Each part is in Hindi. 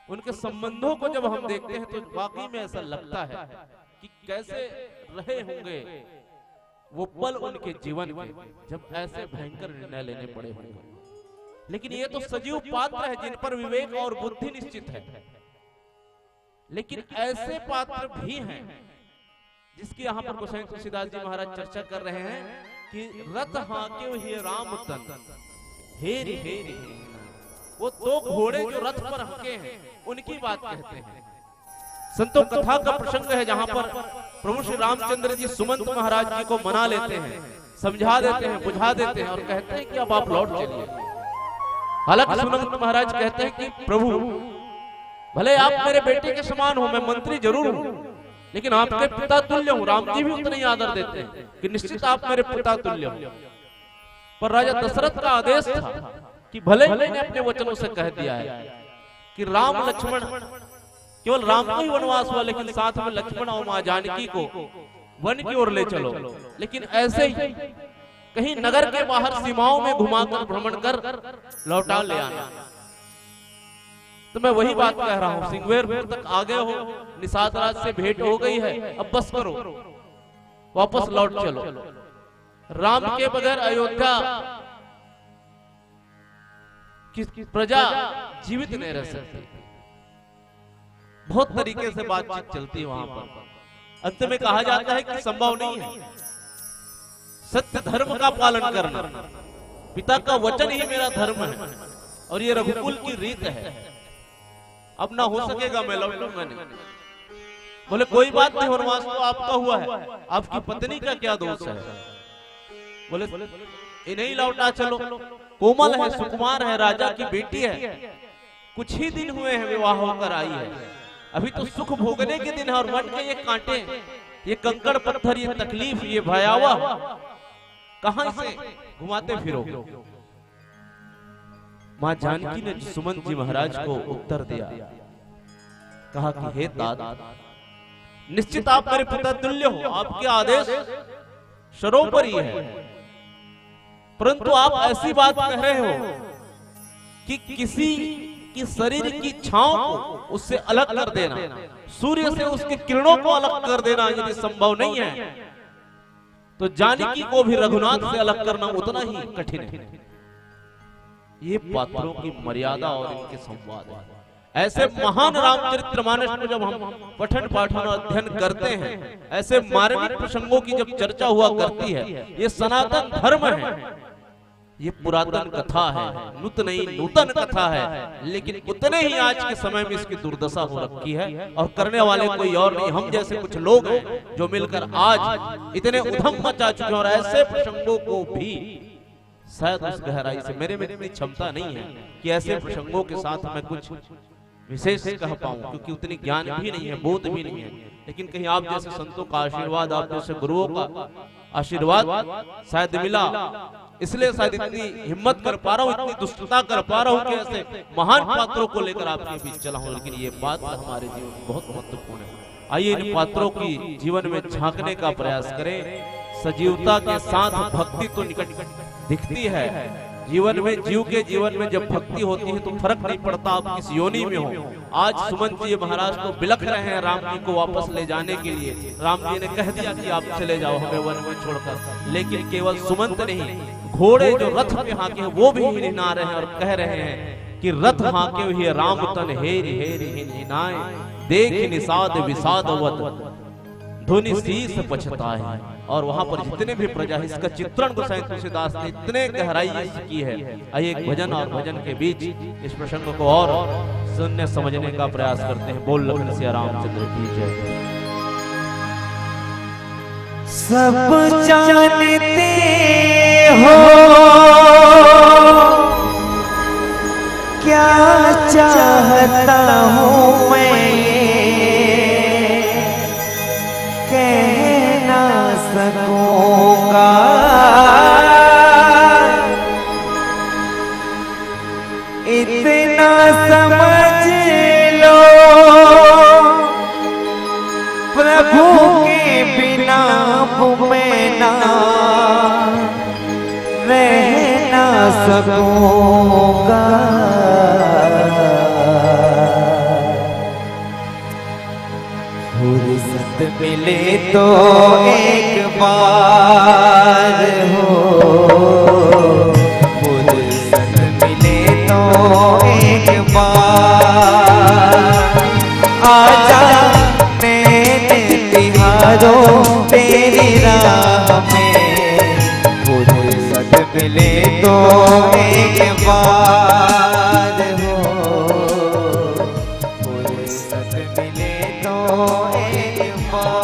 उनके संबंधों को जब हम देखते हैं तो वाकई में ऐसा लगता है कि कैसे रहे होंगे वो पल उनके जीवन के जब ऐसे भयंकर निर्णय लेने पड़े होंगे। लेकिन ये तो सजीव पात्र है जिन पर विवेक और बुद्धि निश्चित है। लेकिन ऐसे पात्र भी हैं जिसकी यहाँ पर गोसाई तुलसीदास जी महाराज चर्चा कर रहे हैं कि रथ हांके ही राम तन हेरी हेरी, वो दो घोड़े जो रथ पर हंके हैं उनकी बात कहते हैं। संतों कथा का प्रसंग है जहां पर प्रभु श्री रामचंद्र जी सुमंत महाराज जी को मना लेते हैं, समझा देते हैं, बुझा देते हैं और कहते हैं कि अब आप लौट चलिए। हालांकि सुमंत महाराज कहते हैं कि प्रभु भले आप मेरे बेटे के समान हो, मैं मंत्री जरूर हूं, लेकिन आपके पिता तुल्य हूं। राम जी भी उतना ही आदर देते हैं कि निश्चित आप मेरे पिता तुल्य हो। पर राजा दशरथ का आदेश था कि भले ही मैंने अपने वचनों से कह दिया है कि राम लक्ष्मण, केवल राम को ही वनवास हुआ, लेकिन साथ में लक्ष्मण और मां जानकी को वन की ओर ले चलो, लेकिन ऐसे ही कहीं नगर के बाहर सीमाओं में घुमाकर भ्रमण कर लौटा ले आना। तो मैं वही बात कह रहा हूं, सिंगवेरपुर तक आ गए हो, निषाद राज से भेंट हो गई है, अब बस करो, वापस लौट चलो। राम के बगैर अयोध्या की प्रजा जीवित नहीं रह सकती। बहुत तरीके से बातचीत चलती है वहां पर। अंत में कहा जाता है कि संभव नहीं है सत्य धर्म का पालन करना, पिता का वचन ही मेरा धर्म है और ये रघुकुल की रीत है, अब ना हो सकेगा, मैं लौटूंगा नहीं। बोले कोई बात नहीं, वनवास तो आपका हुआ है, आपकी पत्नी का क्या दोष है? बोले इन्हें लौटा चलो, कोमल है, सुकुमार है, राजा की बेटी है, कुछ ही दिन हुए हैं विवाह होकर आई है, अभी तो सुख भोगने के दिन है और मन के ये कांटे, ये कंकड़ पत्थर, ये तकलीफ, ये भयावह, कहां से घुमाते फिरो। मां जानकी ने सुमंत जी महाराज को उत्तर दिया, कहा कि हे तात, निश्चित आप मेरे पिता तुल्य हो, आपके आदेश सर्वोपरि है, परंतु आप ऐसी बात कह रहे हो कि किसी की शरीर की छांव को उससे अलग कर देना, सूर्य से उसकी किरणों को अलग कर देना यदि संभव नहीं है, तो जानकी को भी रघुनाथ से अलग करना उतना ही कठिन है। ये पात्रों की मर्यादा और इनके संवाद है। ऐसे महान रामचरितमानस को जब हम पठन पाठन और अध्ययन करते हैं, ऐसे मार्मिक प्रसंगों की जब चर्चा हुआ करती है, ये सनातन धर्म है, ये पुरातन कथा है, नूतन कथा है, लेकिन उतने ही आज के समय में इसकी दुर्दशा हो रखी है और करने वाले कोई और नहीं, हम जैसे कुछ लोग हैं जो मिलकर आज इतने उधम मचा चुके हैं। और ऐसे प्रसंगों को भी शायद उस गहराई से मेरे में इतनी क्षमता नहीं है कि ऐसे प्रसंगों के साथ मैं कुछ विशेष कह पाऊं, क्योंकि उतनी ज्ञान भी नहीं है, बोध भी नहीं है, लेकिन कहीं आप जैसे संतों का आशीर्वाद, आप जैसे गुरुओं का आशीर्वाद शायद मिला, इसलिए शायद इतनी हिम्मत कर पा रहा हूँ, इतनी दुष्टता कर पा रहा हूँ कि ऐसे महान पात्रों को लेकर आपके बीच चला हूँ। लेकिन ये बात हमारे जीवन में बहुत महत्वपूर्ण है। आइए इन पात्रों की जीवन में झांकने का प्रयास करें। सजीवता के साथ भक्ति तो निकट दिखती है जीवन में, जीव के जीवन में जब भक्ति होती है तो फर्क नहीं पड़ता आप किस योनि में हो। आज सुमंत जी महाराज तो बिलख रहे हैं राम जी को वापस ले जाने के लिए। राम जी ने कह दिया कि आप चले जाओ हमें वन में छोड़कर, लेकिन केवल सुमंत नहीं, घोड़े जो रथ पे हाके हैं वो भी हिना रहे हैं और कह रहे हैं कि रथ हाके हुए राम तन हेरी हेरी हिनाए, देख निषाद विषादवत धुनि शीस पछताए। और वहां पर जितने भी प्रजा है, इसका चित्रण गोसाई तुलसीदास ने इतने गहराई से की है। आइए एक भजन और भजन के बीच इस प्रसंग को और सुनने समझने का प्रयास करते हैं। बोल लखन सिया रामचंद्र की जय। सब जानते हो क्या चाहता हूँ मैं, कह ना सकूंगा, इतना समझ लो प्रभु के बिना मैं ना रह ना सकूंगा। मिले तो एक बार हो, फुर्सत मिले तो एक बार आजा नैन तिहारों तेरी राह में, फुर्सत मिले तो एक बार हो, फुर्सत मिले तो एक बार।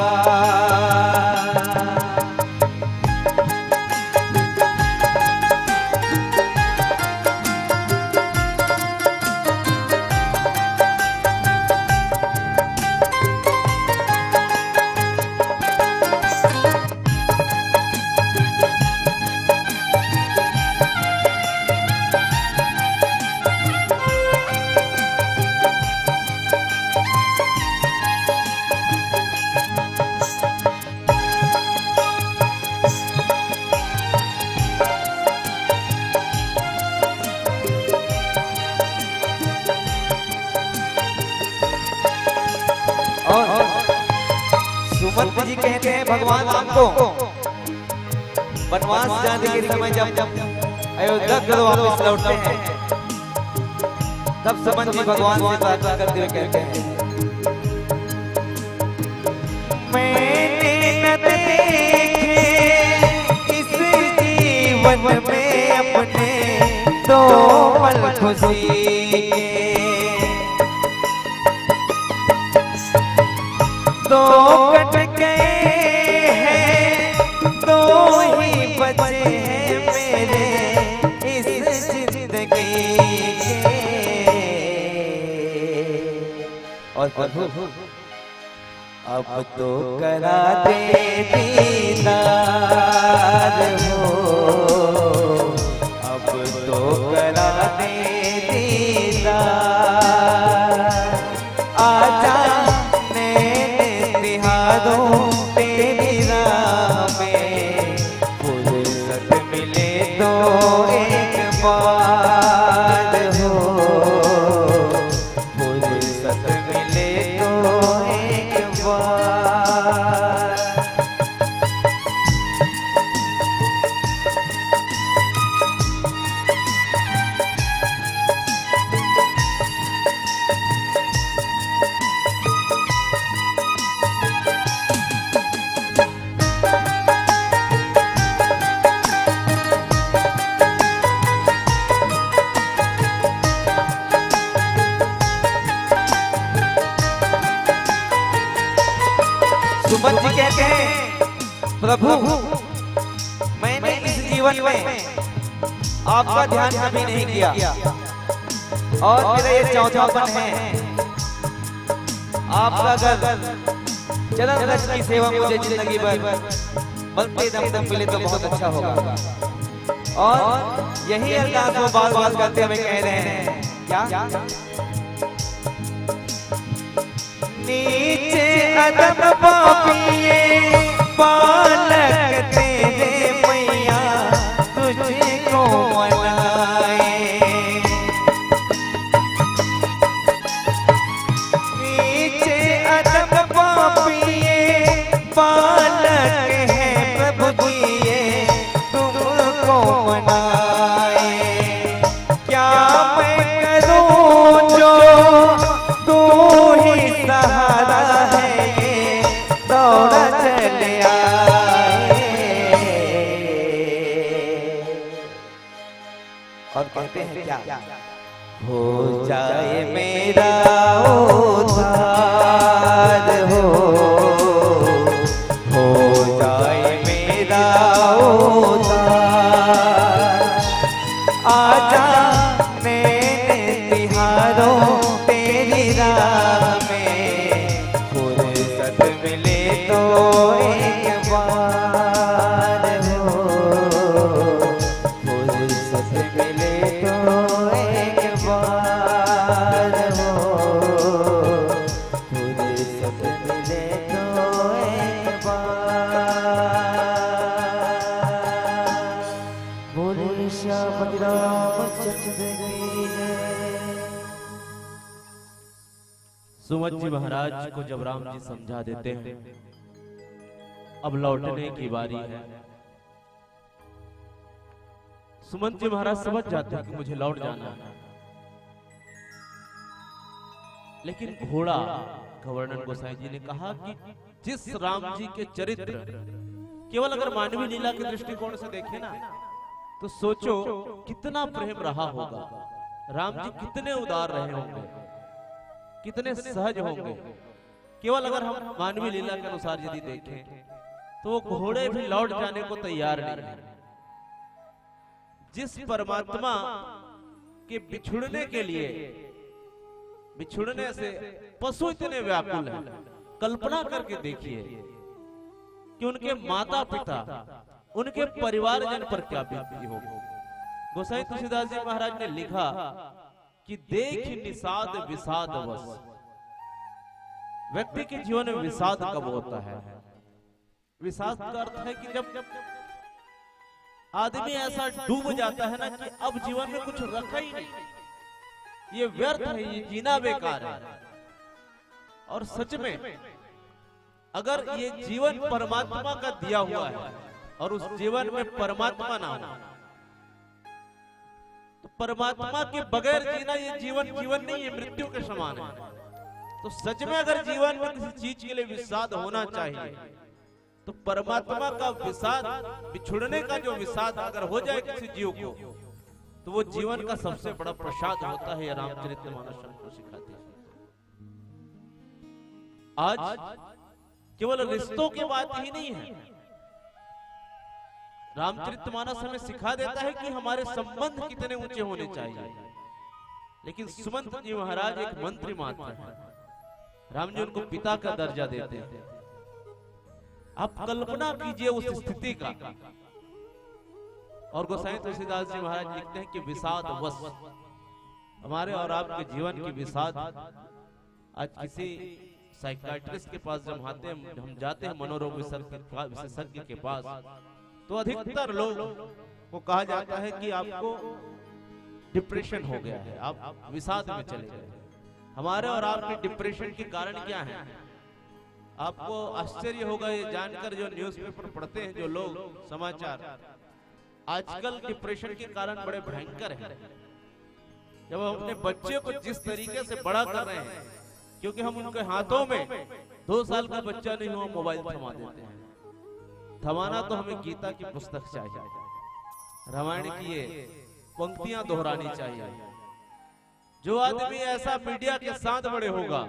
सुमंत जी कहते हैं भगवान राम को वनवास जाने के समय जब अयोध्या को वापस लौटते हैं, तब सुमंत जी भगवान से प्रार्थना करते हुए कहते हैं, मैंने न देखे इस जीवन में अपने दो पल खुशी दो कट गए हैं, दो ही बचे हैं मेरे इस जिंदगी के। और प्रभु अब तो करा दे दीदार हो, अब तो करा दे दीदार आजा तेरी राह में, फुर्सत मिले तो एक बार हो, फुर्सत मिले तो एक बार। सुमन जी कहते हैं, प्रभु मैंने इस जीवन में आपका ध्यान कभी नहीं किया और मेरा ये चौथापन है। आपका अगर चरण रज की सेवा मुझे जिंदगी भर मरते दम तक मिले तो बहुत अच्छा होगा। और यही अरदास को बार बार करते हुए कह रहे हैं, क्या नीचे अदब पापिए बालक तेरे मैया तुझको मनाए, नीचे अदब पापिए बालक है प्रभु दिए तुमको मनाए। क्या मैं करूं जो तू ही सहारा है, ये दौड़ चले आए। और कहते हैं क्या, हो जाए मेरा उद्धार हो जाए मेरा उद्धार आजा नैन तिहारों तेरी राह में, फुर्सत मिले तो एक बार हो, फुर्सत मिले तो एक बार हो, फुर्सत मिले तो एक बार। बोले श्यामपति रामचंद्र की जय। सुमंत जी महाराज को जब राम जी समझा देते हैं अब लौटने की बारी है। सुमंत जी महाराज समझ जाते हैं कि मुझे लौट जाना है, लेकिन घोड़ा गवर्नर गोसाई जी ने कहा कि जिस राम जी के चरित्र केवल अगर मानवीय लीला के दृष्टिकोण से देखें ना, तो सोचो कितना प्रेम रहा होगा, राम जी कितने उदार रहे होंगे, कितने सहज होंगे। केवल अगर हम मानवीय लीला के अनुसार यदि देखें तो वो घोड़े भी लौट जाने को तैयार नहीं है। जिस परमात्मा के बिछुड़ने के लिए, बिछुड़ने से पशु इतने व्याकुल हैं, कल्पना करके देखिए कि उनके माता पिता, उनके परिवारजन पर क्या बीतती होगी। गोसाई तुलसीदास जी महाराज ने लिखा कि देख निषाद विषाद वश, व्यक्ति के जीवन में विषाद कब होता है? विषाद का अर्थ है कि जब आदमी ऐसा डूब जाता है ना कि अब जीवन में कुछ रखा ही नहीं, ये व्यर्थ है, ये जीना बेकार है। और सच में अगर ये जीवन परमात्मा का दिया हुआ है और उस जीवन में परमात्मा ना हो, तो परमात्मा के बगैर जीना ये जीवन जीवन नहीं, ये मृत्यु के समान है। तो सच में अगर जीवन में किसी चीज के लिए विषाद होना चाहिए तो परमात्मा का विषाद, बिछुड़ने का जो विषाद अगर हो जाए किसी जीव को, तो वो जीवन का सबसे बड़ा प्रसाद होता है। रामचरितमानस हमको सिखाती है। आज केवल रिश्तों की बात ही नहीं है, रामचरितमानस हमें सिखा देता है कि हमारे संबंध कितने ऊंचे होने चाहिए। लेकिन सुमंत जी महाराज एक मंत्री मात्र हैं, राम जी उनको पिता का दर्जा देते हैं। आप कल्पना कीजिए उस स्थिति का। और गोसाई तुलसीदास जी महाराज लिखते हैं कि विषाद वश, हमारे और आपके जीवन की विषाद। आज किसी साइकियाट्रिस्ट के पास जब हम जाते हैं, मनोरोग विशेषज्ञ के पास, तो अधिकतर लोग को कहा जाता है कि आपको डिप्रेशन हो गया है, आप विषाद में चले गए। हमारे और आपके डिप्रेशन के कारण क्या है? आपको आश्चर्य होगा ये जानकर, जो न्यूज़पेपर पढ़ते हैं जो लोग, समाचार, आजकल डिप्रेशन के कारण बड़े भयंकर हैं। जब हम अपने बच्चे को जिस तरीके से बड़ा कर रहे हैं, क्योंकि हम उनके हाथों में 2 साल का बच्चा नहीं हुआ मोबाइल थमा देते हैं। थमाना तो हमें गीता की पुस्तक चाहिए, रामायण की ये पंक्तियां दोहरानी चाहिए। जो आदमी ऐसा मीडिया के साथ बड़े होगा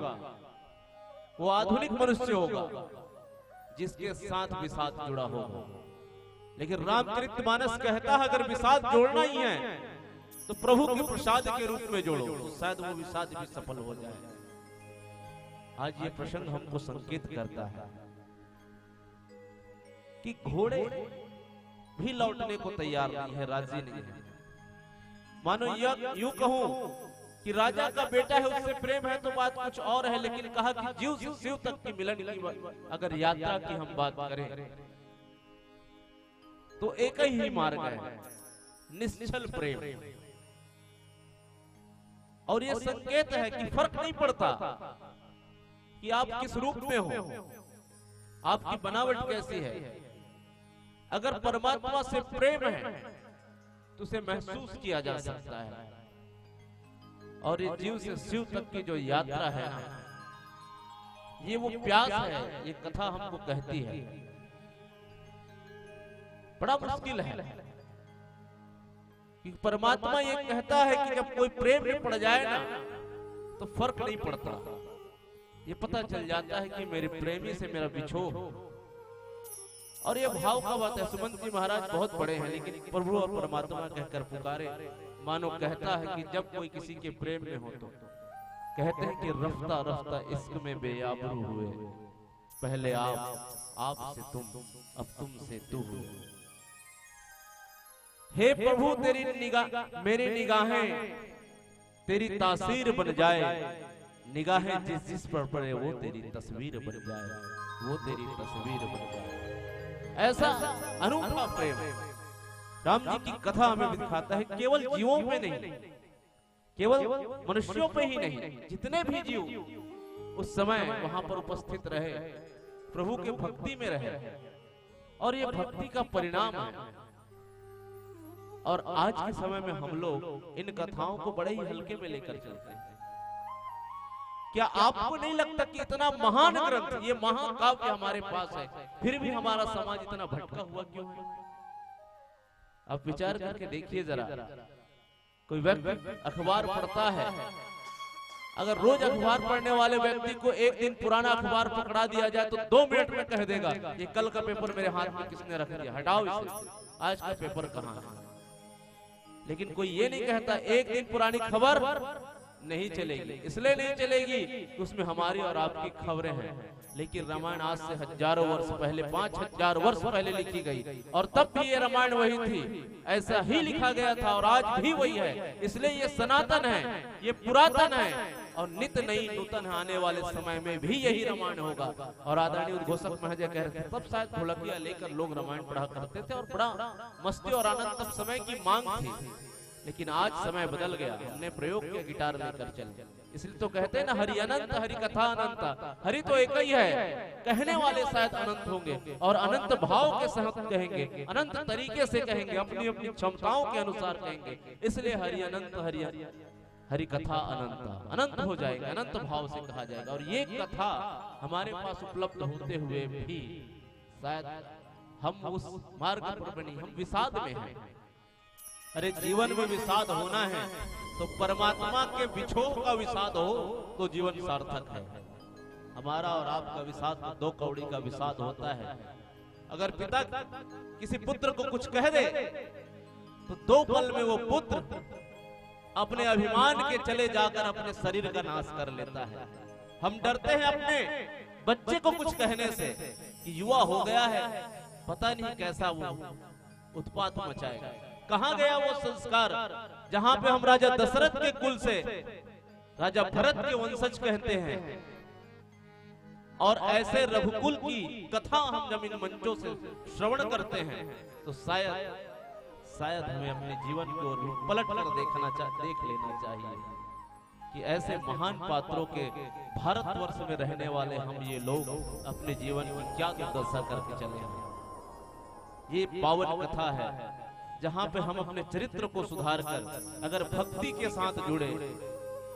वो आधुनिक मनुष्य होगा, जिसके साथ विषाद जुड़ा होगा। लेकिन रामचरितमानस कहता है अगर विषाद जोड़ना ही है तो प्रभु के प्रसाद के रूप में जोड़ो, तो शायद वो विषाद भी सफल हो जाए। आज ये प्रसंग हमको संकेत करता है कि घोड़े भी लौटने को तैयार नहीं है, राजी नहीं है। मानो यूं कहूं कि राजा का बेटा है, उससे प्रेम है तो बात कुछ और है, लेकिन कहा कि जीव से शिव तक की मिलन की अगर यात्रा की हम बात करें तो एक ही मार्ग है, निश्चल प्रेम। और ये संकेत है कि फर्क नहीं पड़ता कि आप किस रूप में हो, आपकी बनावट कैसी है। अगर परमात्मा से प्रेम है तो उसे महसूस किया जा सकता है। और ये जीव से शिव तक की जो यात्रा है ना, ये वो प्यास है, ये कथा हमको कहती है। बड़ा मुश्किल है कि परमात्मा ये कहता है कि जब कोई प्रेम में पड़ जाए ना तो फर्क नहीं पड़ता, ये पता चल जाता है कि मेरे प्रेमी से मेरा बिछोह। और ये भाव का बात है। सुमंत जी महाराज बहुत बड़े हैं, लेकिन प्रभु और परमात्मा कहकर पुकारे, मानो कहता है कि जब कोई किसी के प्रेम में हो तो कहते हैं कि रफ्ता रफ्ता इश्क में बेआबरू हुए, पहले आप से तुम, अब तुम से तू हुए। हे प्रभु तेरी निगाह, मेरी निगाहें तेरी तासीर बन जाए, निगाहें जिस जिस पर पड़े वो तेरी तस्वीर बन जाए, वो तेरी तस्वीर बन जाए। ऐसा अनूठा प्रेम राम जी की कथा हमें दिखाता है। केवल जीवों पे नहीं, केवल मनुष्यों पे ही नहीं, जितने भी जीव उस समय वहां पर उपस्थित रहे, प्रभु के भक्ति में रहे, और ये भक्ति का परिणाम है। और आज के समय में हम लोग इन कथाओं को बड़े ही हल्के में लेकर चलते हैं। क्या आपको नहीं लगता कि इतना महान ग्रंथ, ये महाकाव्य हमारे पास है, फिर भी हमारा समाज इतना भटका हुआ क्यों है? आप विचार करके देखिए जरा। कोई व्यक्ति अखबार पढ़ता है, अगर रोज अखबार पढ़ने वाले व्यक्ति को एक दिन पुराना अखबार पकड़ा दिया जाए तो 2 मिनट में कह देगा ये कल का पेपर मेरे हाथ में किसने रख दिया, हटाओ इसे, आज का पेपर कहाँ है। लेकिन कोई ये नहीं कहता एक दिन पुरानी खबर नहीं चलेगी। इसलिए नहीं चलेगी कि उसमें हमारी और आपकी खबरें हैं। लेकिन रामायण आज से हजारों वर्ष पहले, 5000 वर्ष पहले लिखी गई, और तब भी ये रामायण वही थी, ऐसा ही लिखा गया था और आज भी वही है। इसलिए ये सनातन है, ये पुरातन है, और नित्य नई नूतन आने वाले समय में भी यही रामायण होगा। और आदरणीय उद्घोषक महोदय कह रहे थे तब शायद ढोलकिया लेकर लोग रामायण पढ़ा करते थे और बड़ा मस्ती और आनंद तब समय की मांग थी। लेकिन आज समय बदल गया, हमने प्रयोग किया गिटार लेकर चल। इसलिए तो कहते हैं ना, हरि अनंत हरि कथा अनंत। हरि तो एक ही है, कहने वाले शायद अनंत होंगे और अनंत भाव के साथ कहेंगे, अनंत तरीके से कहेंगे, अपनी अपनी क्षमताओं के अनुसार कहेंगे। इसलिए हरि अनंत हरि कथा अनंत, अनंत हो जाएगा, अनंत भाव से कहा जाएगा। और ये कथा हमारे पास उपलब्ध होते हुए भी शायद हम उस मार्ग पर नहीं, हम विषाद में हैं। अरे जीवन में विषाद होना है तो परमात्मा के विछोह का विषाद हो तो जीवन सार्थक है। हमारा और आपका विषाद तो 2 कौड़ी का विषाद होता है। अगर पिता किसी पुत्र को कुछ कह दे तो 2 पल में वो पुत्र अपने अभिमान के चले जाकर अपने शरीर का नाश कर लेता है। हम डरते हैं अपने बच्चे को कुछ कहने से कि युवा हो गया है, पता नहीं कैसा वो उत्पात मचाएगा। कहां गया वो संस्कार जहां पे हम राजा दशरथ के कुल से राजा भरत के वंशज कहते हैं, और ऐसे रघुकुल की कथा हम जब इन मंचों से श्रवण करते हैं तो शायद हमें अपने जीवन को पलट कर देख लेना चाहिए कि ऐसे महान पात्रों के भारतवर्ष में रहने वाले हम ये लोग अपने जीवन की क्या दुर्दशा करके चले हैं। ये पावन कथा है जहां पे हम अपने चरित्र को सुधार कर अगर भक्ति के साथ जुड़े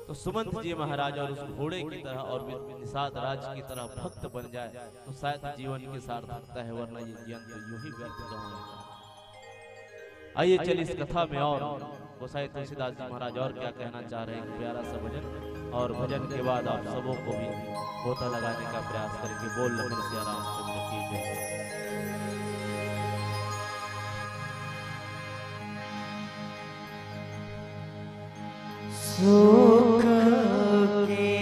तो सुमंत जी महाराज और उस घोड़े की तरह और निषाद राज की तरह भक्त बन जाए तो शायद जीवन की सार्थकता है, वरना ये जीवन तो यूं ही व्यर्थ जाएगा। आइए चलिए इस कथा में और गोसाई तुलसीदास जी महाराज और क्या कहना चाह रहे हैं, प्यारा सा भजन, और भजन के बाद आप सबों को भी गोता लगाने का प्रयास करेंगे। बोल लखन सिया रामचंद्र की जय। सुख के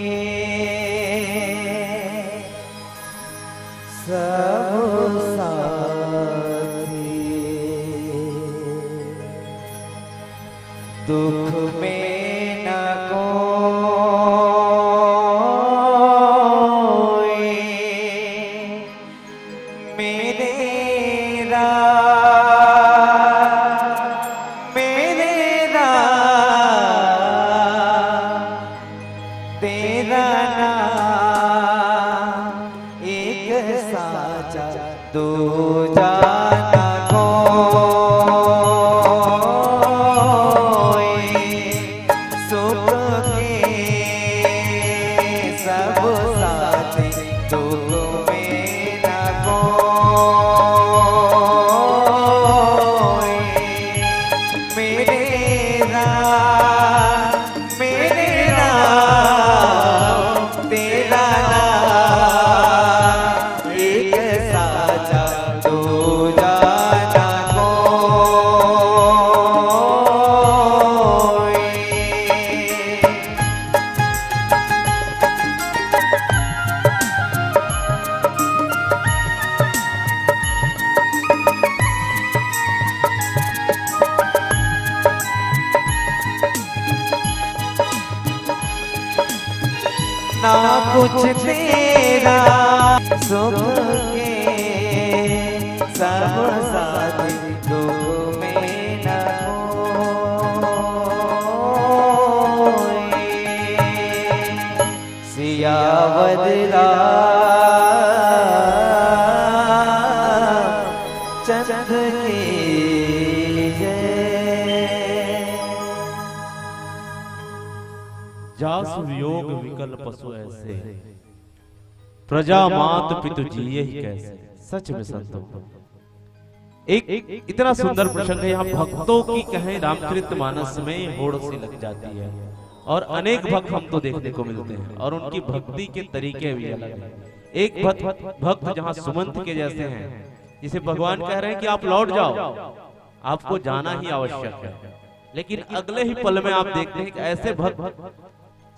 सब साथी, दुख में न कोई, मेरे तेरा नाम एक साचा दूजा न कोई, सुख के सब साथी दुख में न कोई, मेरे राम तेरा नाम एक साचा दूजा न कोई। ना कुछ तेरा सुख के सब साथी दुख में न कोई, सियावत राम विकल पशु ऐसे, प्रजा मात पितु जिये ही कैसे। सच में संतों, एक इतना सुंदर प्रसंग है। यहाँ भक्तों की कहें रामचरितमानस में होड़ सी लग जाती है, और अनेक भक्त हमको देखने को मिलते हैं, और उनकी भक्ति के तरीके भी अलग हैं। एक भक्त जहाँ सुमंत के जैसे हैं, जिसे भगवान कह रहे हैं कि आप लौट जाओ, आपको जाना ही आवश्यक है, लेकिन अगले ही पल में आप देखते हैं कि ऐसे भक्त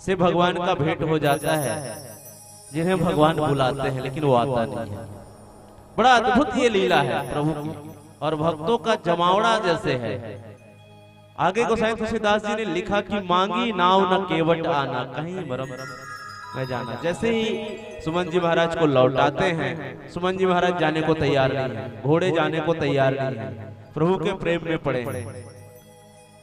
से भगवान का भेंट हो जाता है जिन्हें भगवान बुलाते हैं लेकिन वो आता नहीं है। बड़ा अद्भुत ये लीला है प्रभु की, और भक्तों का जमावड़ा जैसे है। आगे गोसाई तुलसीदास जी ने लिखा कि मांगी नाव न केवट आना, कहीं मरम मैं जाना। जैसे ही सुमन जी महाराज को लौटाते हैं, सुमन जी महाराज जाने को तैयार नहीं है, घोड़े जाने को तैयार नहीं है, प्रभु के प्रेम में पड़े हैं,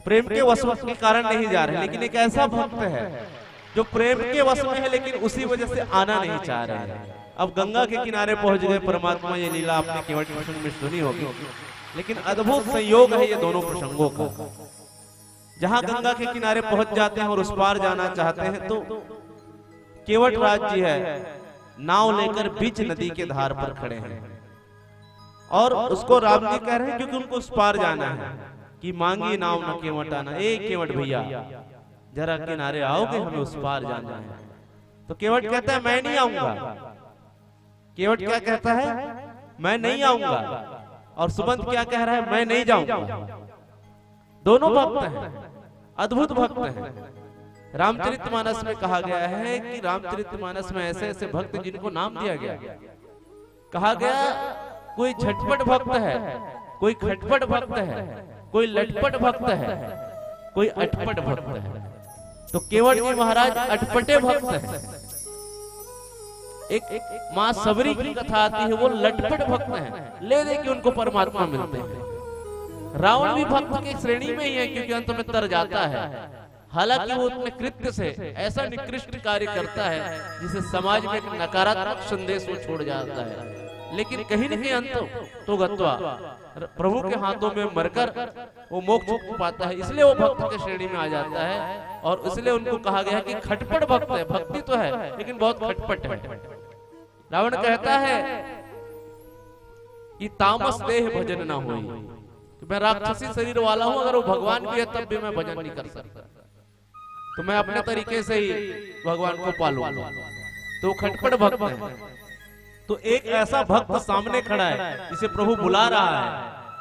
प्रेम के वश के कारण नहीं जा रहे। लेकिन एक ऐसा भक्त है जो प्रेम के वश में है, लेकिन उसी वजह से आना नहीं चाह रहे हैं। अब गंगा के किनारे पहुंच गए परमात्मा, ये लीला आपने केवट प्रसंग में सुनी होगी, लेकिन अद्भुत संयोग है ये दोनों प्रसंगों का। जहां गंगा के किनारे पहुंच जाते हैं और उस पार जाना चाहते हैं, तो केवट राज जी है नाव लेकर बीच नदी के धार पर खड़े हैं, और उसको राम जी कह रहे हैं क्योंकि उनको उस पार जाना है कि मांगी नाव न केवट आना। ए केवट भैया जरा किनारे आओगे, हमें उस पार जाना है। तो केवट कहता है मैं नहीं आऊंगा। केवट क्या कहता है? मैं नहीं आऊंगा। और सुमंत क्या कह रहा है? मैं नहीं जाऊंगा। दोनों भक्त हैं, अद्भुत भक्त हैं। रामचरितमानस में कहा गया है कि रामचरितमानस में ऐसे ऐसे भक्त जिनको नाम दिया गया, कहा गया कोई झटपट भक्त है, कोई खटपट भक्त है, कोई लटपट भक्त है, कोई अटपट भक्त है। तो केवट जी महाराज अटपटे भक्त हैं। एक मां सबरी की कथा आती है, वो लटपट भक्त हैं, ले दे के उनको परमात्मा मिलते हैं। रावण भी भक्त की श्रेणी में ही है, क्योंकि अंत में तर जाता है। हालांकि वो अपने कृत्य से ऐसा निकृष्ट कार्य करता है जिसे समाज में एक नकारात्मक संदेश वो छोड़ जाता है, लेकिन कहीं न कहीं अंत तो गत्वा प्रभु के हाथों में मरकर वो मोक्ष पाता है। इसलिए वो भक्त के श्रेणी में आ जाता है, और इसलिए उनको कहा गया कि खटपट भक्त है। भक्ति तो है लेकिन बहुत खटपट है। रावण कहता है कि तामस देह भजन ना होई, कि मैं राक्षसी शरीर वाला हूं, अगर वो भगवान भी है तब भी मैं भजन नहीं कर सकता, तो मैं अपने तरीके से ही भगवान को पालूंगा। तो खटपट भक्त है। तो एक ऐसा भक्त सामने खड़ा है जिसे प्रभु बुला रहा है,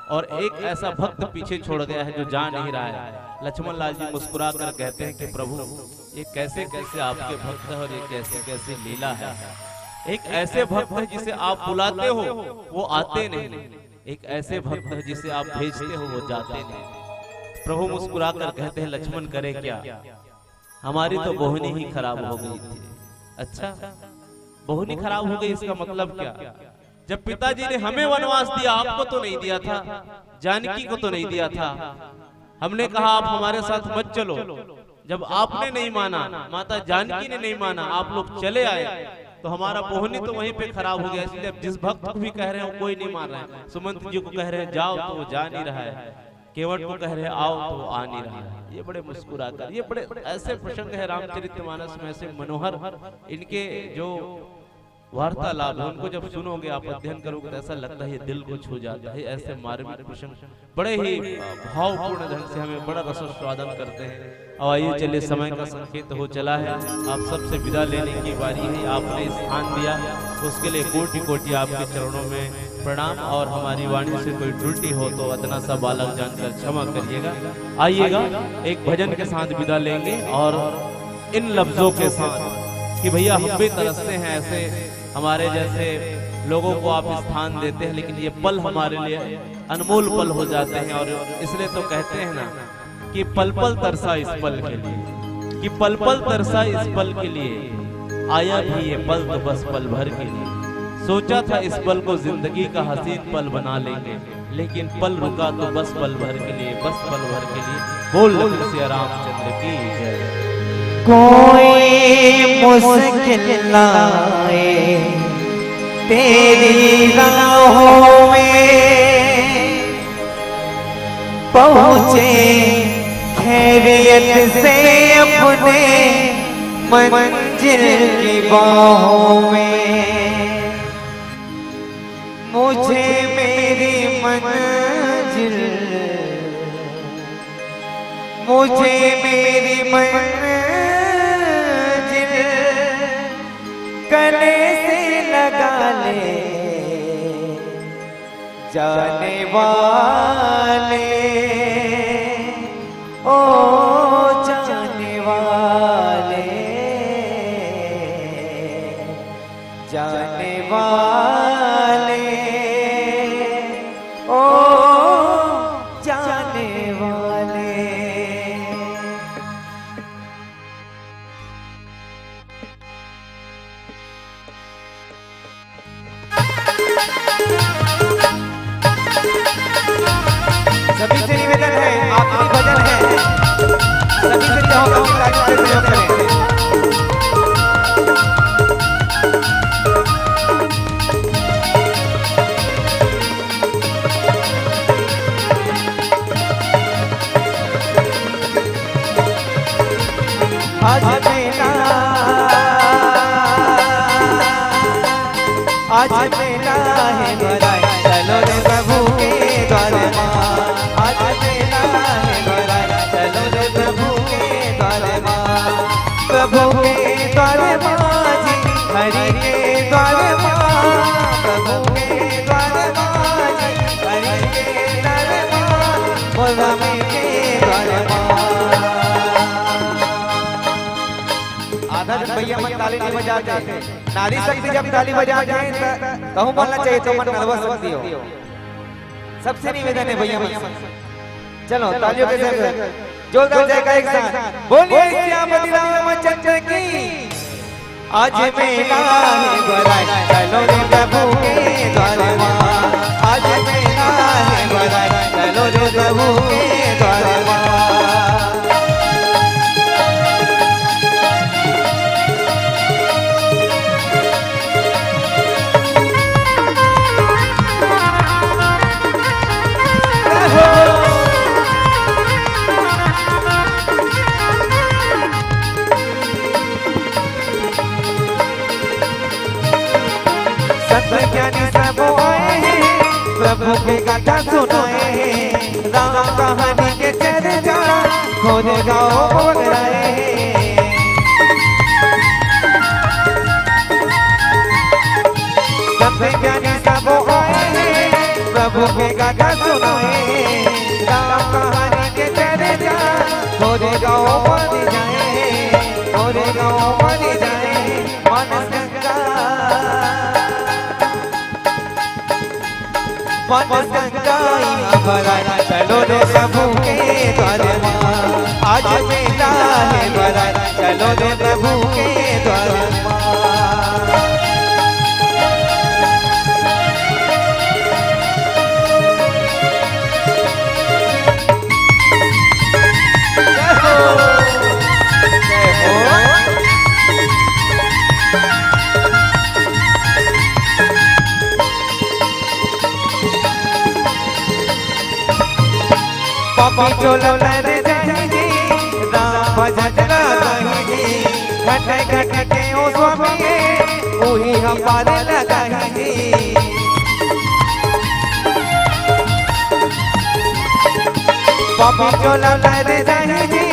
और एक ऐसा भक्त पीछे छोड़ गया है जो जा नहीं रहा है। लक्ष्मण लाल जी मुस्कुरा कर कहते हैं कि प्रभु ये कैसे कैसे आपके भक्त है, और ये कैसे कैसे लीला है। एक ऐसे भक्त है जिसे आप बुलाते हो वो आते नहीं, एक ऐसे भक्त है जिसे आप भेजते हो वो जाते नहीं। प्रभु मुस्कुरा कर कहते हैं लक्ष्मण करे क्या, हमारी तो बोहनी ही खराब हो गई थी। अच्छा, बोहनी खराब हो गई, इसका मतलब क्या? जब पिताजी ने हमें वनवास दिया, आपको तो नहीं दिया था, जानकी को तो नहीं दिया था। हमने कहा आप हमारे साथ मत चलो, जब आपने नहीं माना, माता जानकी ने नहीं माना, आप लोग चले आए, तो हमारा बोहनी तो वहीं पे खराब हो गया। इसलिए जिस भक्त को भी कह रहे हैं कोई नहीं मान रहा है। सुमंत जी को कह रहे हैं जाओ तो वो जा नहीं रहा है, केवट को कह रहे हैं आओ तो वो आ नहीं रहा है। ये बड़े मुस्कुरा कर, ये बड़े ऐसे प्रसंग है रामचरितमानस में, ऐसे मनोहर इनके जो वार्तालाप है उनको जब सुनोगे आप, अध्ययन करोगे तो ऐसा लगता है ये दिल को छू जाता है। ऐसे मार्मिक प्रसंग बड़े ही भावपूर्ण ढंग से हमें बड़ा रसस्वादन करते हैं। और आइए चलिए, समय का संकेत हो चला है, आप सबसे विदा लेने की बारी है। आपने स्थान दिया उसके लिए कोटि कोटि आपके चरणों में प्रणाम, और हमारी वाणी से कोई त्रुटि हो तो अतना सा बालक जानकर क्षमा करिएगा। आइएगा एक भजन के साथ विदा लेंगे, और इन लफ्जों के साथ कि भैया हम भी तरसते हैं, ऐसे हमारे जैसे लोगों को आप स्थान देते हैं, लेकिन ये पल हमारे लिए अनमोल पल हो जाते हैं। और इसलिए तो कहते हैं ना कि पल पल तरसा इस पल के लिए, कि पल पल तरसा इस पल के लिए, आया भी ये पल तो बस पल भर के लिए। सोचा था इस पल को जिंदगी का हसीन पल बना लेंगे, लेकिन पल रुका तो बस पल भर के लिए, बस पल भर के लिए। बोल श्री रामचंद्र की जय। कोई मुश्किल आए तेरी राहों में, पहुँचे खैरियत से अपने मंजिल जिनकी बाहों में मुझे मेरी मंजिल, मुझे मेरी मंजिल गले से लगा ले जाने वाले, ओ जाने वाले, जाने वाले, ओ जाने वाले। सभी से निवेदन है, आपकी भजन है, सभी से चाहो कि तालियों से सहयोग करें। आज मेला, आज मेला है बधाई, चलो रे प्रभु के द्वारे माँ। आज मेला है बधाई, चलो रे प्रभु के द्वारे माँ। प्रभु के द्वारे माँ जी, हरि के द्वारे माँ। प्रभु के द्वारे माँ जी, हरि के द्वारे माँ, बोलबम के द्वारे माँ। आधा जन भैया मन ताली नहीं बजाते, नारी शक्ति जब ताली बजाते हैं कहूँ बोलना चाहिए तो मन नर्वस होती हो। सबसे निवेदन है भैया मन, चलो तालियों के साथ जोरदार जयकार एक साथ बोलिए श्यामती रामचंद्र की। आज मेला है बधाई, चलो रे प्रभु के द्वारे माँ। आज मेला है बधाई, चलो रे प्रभु के द्वारे माँ। प्रभु के गाथा सुनाए हैं, राम कहानी के चर्चा खोज गाओ बोल रहे हैं। सब ज्ञानी सब आए हैं, प्रभु के गाथा सुनाए हैं, राम कहानी के चर्चा खोज गाओ बोल जाए, खोज गाओ बोल जाए। मन संगाई भरा, चलो रे प्रभु के द्वारे माँ। आज मेला है भरा, चलो रे प्रभु के द्वारे माँ। पापी चोलो लरे जाएगी, राम भजन लगाएगी, घट घट के ओ स्वामी वही हमारे लगाएगी। पापी चोलो लरे जाएगी,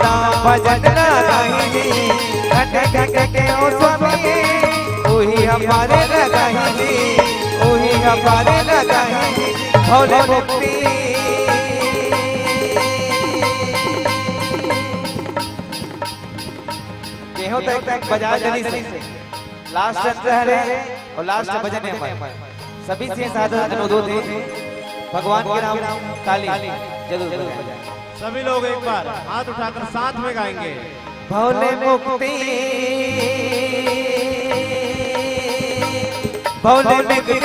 राम भजन लगाएगी, घट घट के ओ स्वामी वही हमारे लगाएगी, वही हमारे लगाएगी। भोले मुक्ति हो तो एक बजा जल्दी से लास्ट अंतर है और लास्ट भजन है हमारे। सभी से साधु अनुरोध है, भगवान के नाम ताली जरूर बजाएं। सभी लोग एक बार हाथ उठाकर साथ में गाएंगे। भोले मुक्ति, भोले मुक्ति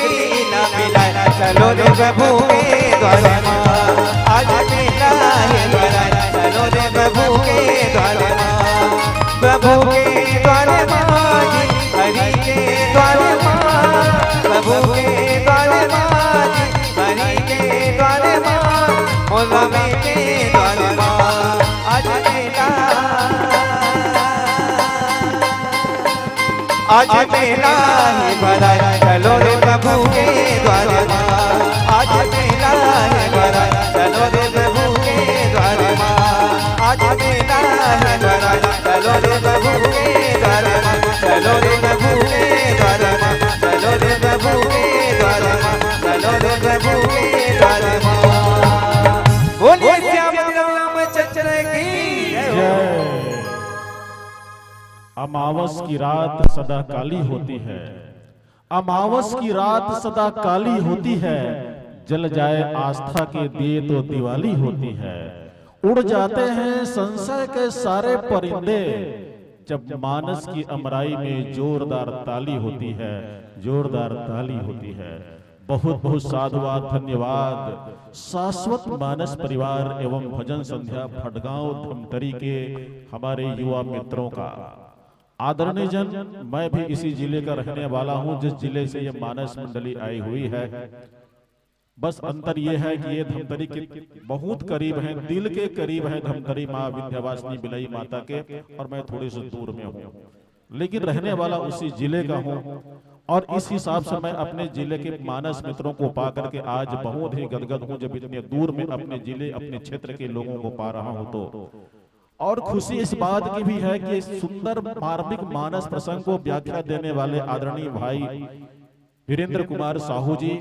ना मिला, चलो रे प्रभु के द्वारे माँ। आज मेला है बधाई, चलो रे प्रभु के द्वारे माँ। प्रभु के द्वारे माँ जी, हरि के द्वारे माँ। प्रभु के द्वारे माँ जी, हरि के द्वारे माँ, बोलबम के द्वारे माँ। आज मेला आज मेला है भरा चलो रे प्रभु के द्वार माँ आज मेला है भरा चलो रे प्रभु के द्वार माँ आज मेला है भरा चलो रे प्रभु के द्वार माँ चलो रे प्रभु के द्वार माँ चलो रे प्रभु के द्वार माँ चलो रे प्रभु के द्वार माँ बोलिए श्याम रामचंद्र की जय। अमावस की रात सदा काली होती है, अमावस की रात सदा काली होती है, जल जाए आस्था के दिए तो दिवाली होती है। उड़ जाते हैं संशय के सारे परिंदे, जब मानस की अमराई में जोरदार ताली होती है, जोरदार ताली होती है। बहुत बहुत साधुवाद, धन्यवाद शाश्वत मानस परिवार एवं भजन संध्या भटगांव धमतरी के हमारे युवा मित्रों का। आदरणीय जन, मैं भी इसी जिले का रहने वाला हूं जिस जिले से ये मानस मंडली आई हुई है। बस अंतर ये है कि ये धमतरी के बहुत करीब हैं, दिल के करीब है धमतरी माँ विंध्यवासिनी बिलई माता के, और मैं थोड़े से दूर में हूँ, लेकिन रहने वाला उसी जिले का हूँ। और इस हिसाब से मैं अपने जिले के मानस मित्रों को पा करके आज बहुत ही गदगद हूँ, जब इतने दूर में अपने जिले अपने क्षेत्र के लोगों को पा रहा हूँ। तो और खुशी इस बात की भी है कि सुंदर मार्मिक मानस प्रसंग को व्याख्या देने वाले आदरणीय भाई वीरेंद्र कुमार साहू जी,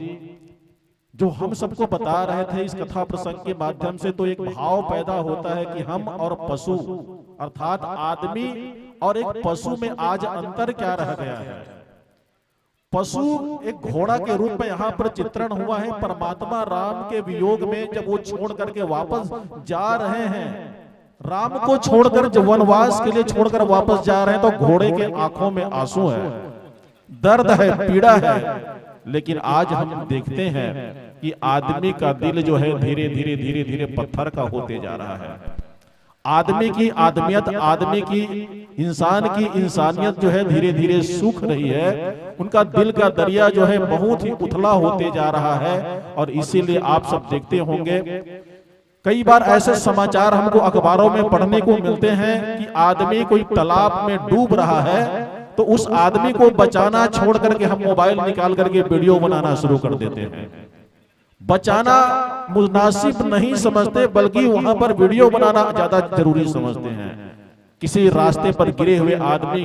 जो हम सबको बता रहे थे इस कथा प्रसंग के माध्यम से, तो एक भाव पैदा होता है कि हम और पशु अर्थात आदमी और एक पशु में आज अंतर क्या रह गया है। पशु एक घोड़ा के रूप में यहाँ पर चित्रण हुआ है। परमात्मा राम के वियोग में जब वो छोड़ करके वापस जा रहे हैं, राम को छोड़कर जब वनवास के लिए छोड़कर वापस जा रहे हैं, तो घोड़े के आंखों में आंसू है, दर्द है, पीड़ा है। लेकिन आज हम देखते हैं कि आदमी का दिल जो है धीरे धीरे धीरे धीरे पत्थर का होते जा रहा है। आदमी की आदमियत, आदमी की इंसान की इंसानियत जो है धीरे धीरे सूख रही है। उनका दिल का दरिया जो है बहुत ही उथला होते जा रहा है। और इसीलिए आप सब देखते होंगे कई बार ऐसे समाचार हमको अखबारों में पढ़ने को मिलते हैं कि आदमी कोई तालाब में डूब रहा है, तो उस आदमी को बचाना छोड़ करके हम मोबाइल निकाल करके वीडियो बनाना शुरू कर देते हैं। बचाना मुनासिब नहीं समझते, बल्कि वहां पर वीडियो बनाना ज्यादा जरूरी समझते हैं। किसी रास्ते पर गिरे हुए आदमी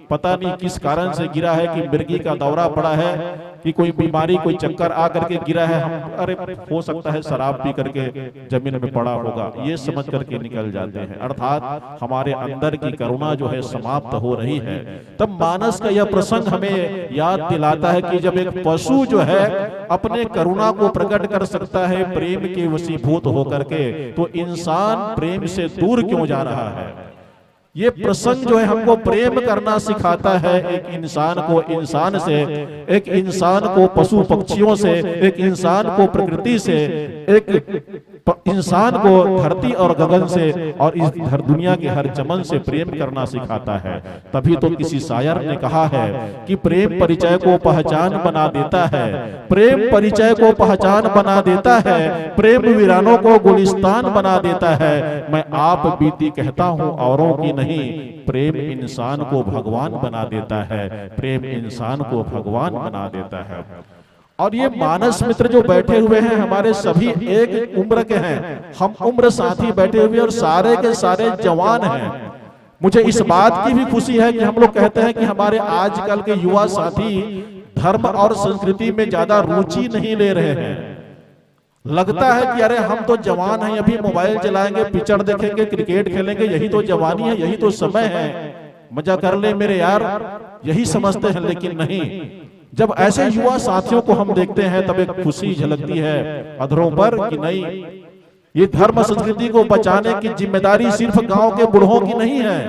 पता नहीं किस कारण से गिरा है, कि मिर्गी का दौरा पड़ा है, कि कोई बीमारी कोई चक्कर आ करके गिरा है, हम अरे हो सकता है शराब पी करके जमीन में पड़ा होगा, ये समझ करके निकल जाते हैं। अर्थात हमारे अंदर की करुणा जो है समाप्त हो रही है। तब मानस का यह प्रसंग हमें याद दिलाता है कि जब एक पशु जो है अपने करुणा को प्रकट कर सकता है प्रेम के वशीभूत होकर के, तो इंसान प्रेम से दूर क्यों जा रहा है। ये प्रसंग जो है हमको प्रेम करना सिखाता है, एक इंसान को इंसान से, एक इंसान को पशु पक्षियों से, एक इंसान को प्रकृति से, एक इंसान को धरती और गगन से, और इस दुनिया के हर चमन से प्रेम करना सिखाता है। तभी तो किसी शायर ने कहा है कि प्रेम परिचय को पहचान बना देता है, प्रेम परिचय को पहचान बना देता है, प्रेम वीरानों को गुलिस्तान बना देता है। मैं आप बीती कहता हूँ औरों की नहीं, प्रेम इंसान को भगवान बना देता है, प्रेम इंसान को भगवान बना देता है। और ये मानस मित्र जो बैठे हुए हैं हमारे सभी एक उम्र के हैं, हम उम्र साथी बैठे हुए और सारे के सारे जवान हैं। मुझे इस बात की भी खुशी है कि हम लोग कहते हैं कि हमारे आजकल के युवा साथी धर्म और संस्कृति में ज्यादा रुचि नहीं ले रहे हैं। लगता है कि अरे हम तो जवान हैं, अभी मोबाइल चलाएंगे, पिक्चर देखेंगे, क्रिकेट खेलेंगे, यही तो जवानी है, यही तो समय है, मजा कर ले मेरे यार, यही समझते हैं। लेकिन नहीं, जब ऐसे युवा साथियों को हम देखते हैं तब एक खुशी झलकती है अधरों पर कि नहीं, ये धर्म संस्कृति को बचाने की जिम्मेदारी सिर्फ गांव के बूढ़ों की नहीं है,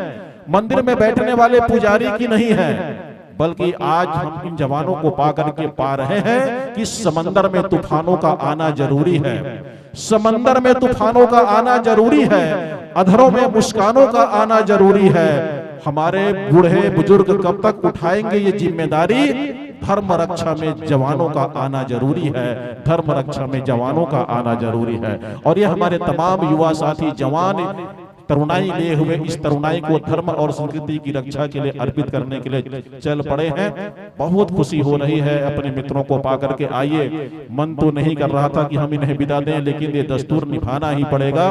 मंदिर में बैठने वाले पुजारी की नहीं है, बल्कि आज हम इन जवानों को पा करके पा रहे हैं कि समंदर में तूफानों का आना जरूरी है, समंदर में तूफानों का आना जरूरी है, अधरों में मुस्कानों का आना जरूरी है। हमारे बूढ़े बुजुर्ग कब तक उठाएंगे ये जिम्मेदारी। धर्म रक्षा में जवानों का आना जरूरी है, धर्म रक्षा में जवानों का आना जरूरी है। और ये हमारे तमाम युवा साथी जवान तरुणाई लिए हुए इस तरुणाई को धर्म और संस्कृति की रक्षा के लिए अर्पित करने के लिए चल पड़े हैं। बहुत खुशी हो रही है अपने मित्रों को पा करके। आइए, मन तो नहीं कर रहा था कि हम इन्हें विदा दें, लेकिन ये दस्तूर निभाना ही पड़ेगा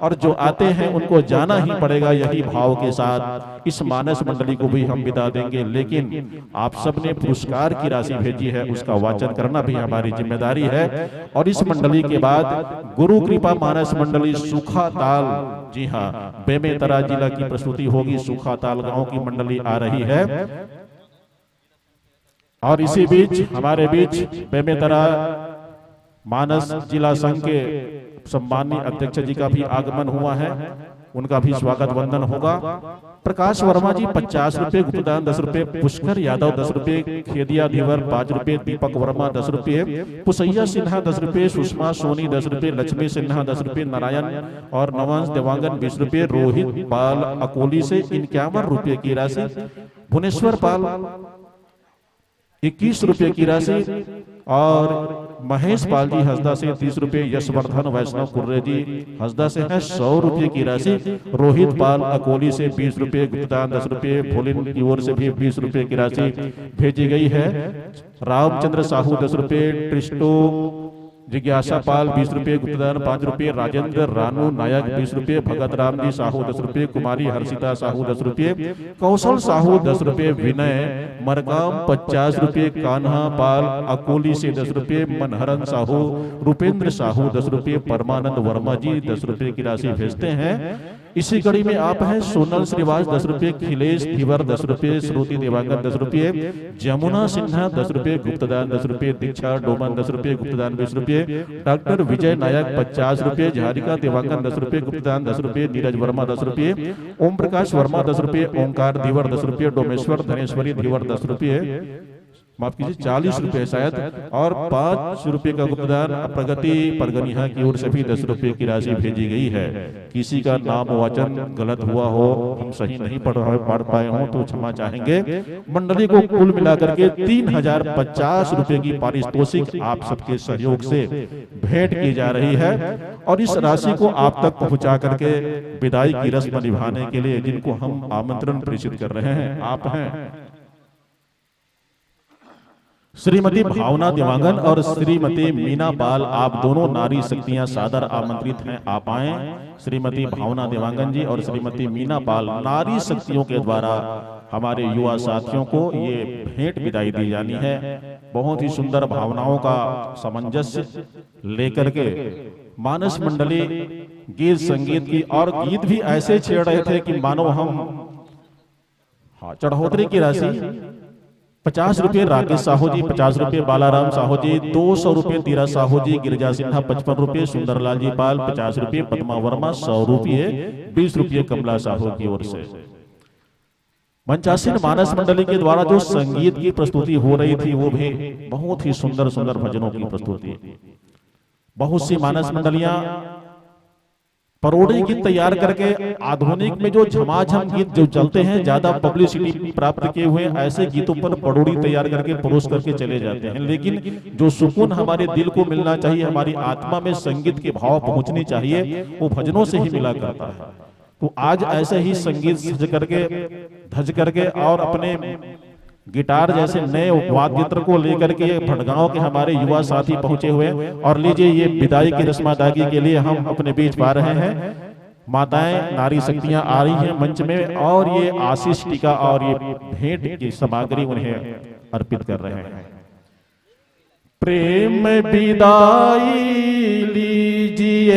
और जो आते हैं उनको जाना ही पड़ेगा। यही भाव के साथ इस मानस मंडली को भी हम विदा देंगे। लेकिन आप सबने पुरस्कार की राशि भेजी है, उसका वाचन करना भी हमारी जिम्मेदारी है। और इस मंडली के बाद गुरु कृपा मानस मंडली सूखा ताल, जी हाँ, बेमेतरा जिला की प्रस्तुति होगी। सूखा ताल गांव की मंडली आ रही है। और इसी बीच हमारे बीच बेमेतरा मानस जिला संघ के सम्मानीय अध्यक्ष जी का भी आगमन हुआ है, उनका भी स्वागत वंदन होगा। प्रकाश वर्मा जी 50 रुपए, गुप्तदान 10 रुपए, पुष्कर यादव 10 रुपए, खेदिया धीवर 5 रुपए, दीपक वर्मा 10 रुपए, पुसैया सिन्हा 10 रुपए, सुषमा सोनी 10 रुपए, लक्ष्मी सिन्हा 10 रुपए, नारायण और नवंश देवांगन 20 रुपए, रोहित पाल अकोली से 51 रुपए की राशि, भुवनेश्वर पाल 21 रुपए की राशि और महेश पाल जी हसदा से 30 रुपए, यशवर्धन वैष्णव कुर्रे जी हसदा से है 100 रुपए की राशि, रोहित पाल अकोली से 20 रुपए, गुप्तान 10 रुपए, भोलिन की ओर से भी 20 रुपए की राशि भेजी गई है। रामचंद्र साहू 10 रुपए, ट्रिस्टो जिज्ञासा पाल 20 रुपए, गुप्तदान 5 रुपए, राजेंद्र रानू नायक 20 रुपए, भगत राम जी साहू 10 रुपए, कुमारी हर्षिता साहू 10 रुपए, कौशल साहू 10 रुपए, विनय मरकाम 50 रुपए, कान्हा पाल अकोली से 10 रुपए, मनहरन साहू, रुपेंद्र साहू 10 रुपए, परमानंद वर्मा जी 10 रुपए की राशि भेजते हैं। इसी कड़ी में आप हैं सोनल श्रीवास 10 रुपए, खिलेश धीवर 10 रुपए, श्रुति देवांगन 10 रुपए, जमुना सिन्हा 10 रुपए, गुप्तदान 10 रुपए, दीक्षा डोमन 10 रुपए, गुप्तदान 20 रुपए, डॉक्टर विजय नायक 50 रुपए, झारिका देवांगन 10 रुपए, गुप्तदान 10 रुपए, नीरज वर्मा 10 रुपए, ओम प्रकाश वर्मा 10 रुपए, ओंकार धीवर 10 रुपए, डोमेश्वर धनेश्वरी धीवर 10 रुपए, माफ कीजिए 40 रुपए शायद, और 5 रुपए का गुप्तदान प्रगति परगनिया की ओर से भी 10 रुपए की राशि भेजी गई है। किसी का नाम वाचन गलत हुआ हो, हम सही नहीं पढ़ पाए हो तो क्षमा चाहेंगे। मंडली को कुल मिलाकर के 3050 रुपए की पारितोषिक आप सबके सहयोग से भेंट की जा रही है। और इस राशि को आप तक पहुंचा करके विदाई की रस्म निभाने के लिए जिनको हम आमंत्रण प्रेषित कर रहे हैं, आप हैं श्रीमती भावना देवांगन और श्रीमती मीना पाल। आप दोनों नारी शक्तियां सादर आमंत्रित हैं, आप आए। श्रीमती भावना देवांगन जी और श्रीमती मीना पाल नारी शक्तियों के द्वारा हमारे युवा साथियों को ये भेंट विदाई दी जानी है। बहुत ही सुंदर भावनाओं का सामंजस्य लेकर के मानस मंडली गीत संगीत की, और गीत भी ऐसे छेड़ रहे थे कि मानो हम चढ़ोतरी की राशि 50 रुपए राकेश साहू जी, 50 रुपए बालाराम साहू जी, 200 रुपए तीरा साहू जी, गिरिजा सिन्हा 55 रुपए, सुंदरलाल जी पाल 50 रुपए, पद्मा वर्मा 100 रुपए, 20 रुपए कमला साहू की ओर से। मंचासीन मानस मंडली के द्वारा जो संगीत की प्रस्तुति हो रही थी वो भी बहुत ही सुंदर सुंदर भजनों की प्रस्तुति। बहुत सी मानस मंडलियां परोड़ी गीत तैयार करके आधुनिक में जो झमाझम गीत जो चलते हैं, ज्यादा पब्लिसिटी प्राप्त किए हुए ऐसे गीतों पर परोड़ी तैयार करके परोस करके चले जाते हैं। लेकिन जो सुकून हमारे दिल को मिलना चाहिए, हमारी आत्मा में संगीत के भाव पहुंचनी चाहिए, वो भजनों से ही मिला करता है। तो आज ऐसे ही संगीत सज करके धज करके और अपने गिटार जैसे नए वाद्य यंत्र को लेकर के भटगांव के हमारे युवा साथी पहुंचे हुए। और लीजिए ये विदाई की रस्म अदायगी के लिए हम अपने बीच पा रहे हैं। माताएं नारी शक्तियां आ रही हैं मंच में, और ये आशीष टीका और ये भेंट की सामग्री उन्हें अर्पित कर रहे हैं। प्रेम विदाई लीजिए